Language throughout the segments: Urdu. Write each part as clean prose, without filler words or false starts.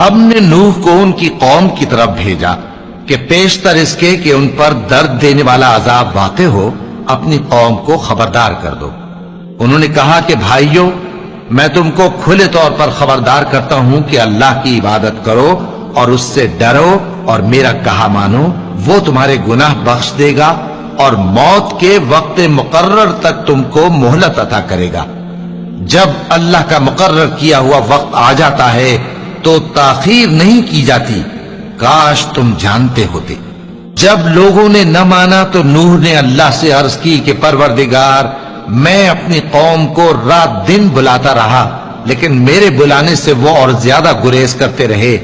اب نے نوح کو ان کی قوم کی طرف بھیجا کہ پیشتر اس کے کہ ان پر درد دینے والا عذاب واقع ہو اپنی قوم کو خبردار کر دو۔ انہوں نے کہا کہ بھائیو، میں تم کو کھلے طور پر خبردار کرتا ہوں کہ اللہ کی عبادت کرو اور اس سے ڈرو اور میرا کہا مانو، وہ تمہارے گناہ بخش دے گا اور موت کے وقت مقرر تک تم کو مہلت عطا کرے گا۔ جب اللہ کا مقرر کیا ہوا وقت آ جاتا ہے تو تاخیر نہیں کی جاتی، کاش تم جانتے ہوتے۔ جب لوگوں نے نہ مانا تو نوح نے اللہ سے عرض کی کہ پروردگار، میں اپنی قوم کو رات دن بلاتا رہا لیکن میرے بلانے سے وہ اور زیادہ گریز کرتے رہے۔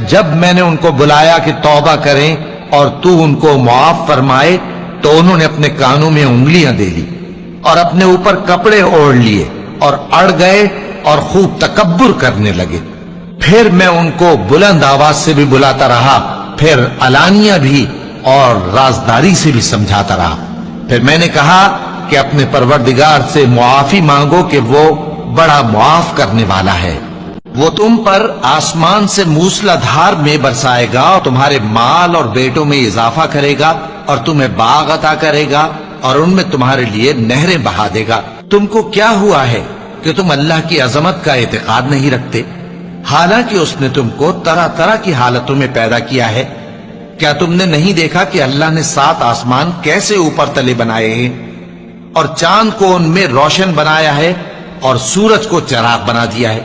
جب میں نے ان کو بلایا کہ توبہ کریں اور تو ان کو معاف فرمائے تو انہوں نے اپنے کانوں میں انگلیاں دے لی اور اپنے اوپر کپڑے اوڑھ لیے اور اڑ گئے اور خوب تکبر کرنے لگے۔ پھر میں ان کو بلند آواز سے بھی بلاتا رہا، پھر علانیہ بھی اور رازداری سے بھی سمجھاتا رہا۔ پھر میں نے کہا کہ اپنے پروردگار سے معافی مانگو کہ وہ بڑا معاف کرنے والا ہے۔ وہ تم پر آسمان سے موسلا دھار میں برسائے گا اور تمہارے مال اور بیٹوں میں اضافہ کرے گا اور تمہیں باغ عطا کرے گا اور ان میں تمہارے لیے نہریں بہا دے گا۔ تم کو کیا ہوا ہے کہ تم اللہ کی عظمت کا اعتقاد نہیں رکھتے، حالانکہ اس نے تم کو طرح طرح کی حالتوں میں پیدا کیا ہے؟ کیا تم نے نہیں دیکھا کہ اللہ نے 7 آسمان کیسے اوپر تلے بنائے ہیں اور چاند کو ان میں روشن بنایا ہے اور سورج کو چراغ بنا دیا ہے؟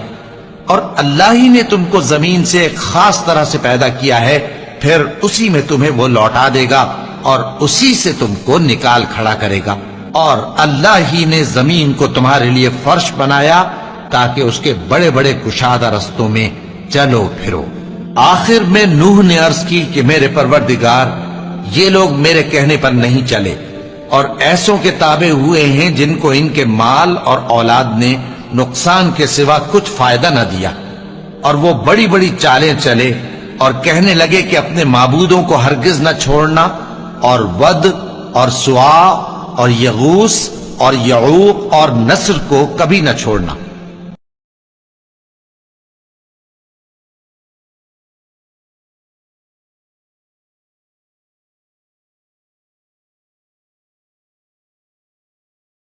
اور اللہ ہی نے تم کو زمین سے ایک خاص طرح سے پیدا کیا ہے، پھر اسی میں تمہیں وہ لوٹا دے گا اور اسی سے تم کو نکال کھڑا کرے گا۔ اور اللہ ہی نے زمین کو تمہارے لیے فرش بنایا تاکہ اس کے بڑے بڑے کشادہ رستوں میں چلو پھرو۔ آخر میں نوح نے عرض کی کہ میرے پروردگار، یہ لوگ میرے کہنے پر نہیں چلے اور ایسوں کے تابع ہوئے ہیں جن کو ان کے مال اور اولاد نے نقصان کے سوا کچھ فائدہ نہ دیا، اور وہ بڑی بڑی چالیں چلے اور کہنے لگے کہ اپنے معبودوں کو ہرگز نہ چھوڑنا، اور ود اور سوا اور یغوث اور یعوق اور نصر کو کبھی نہ چھوڑنا۔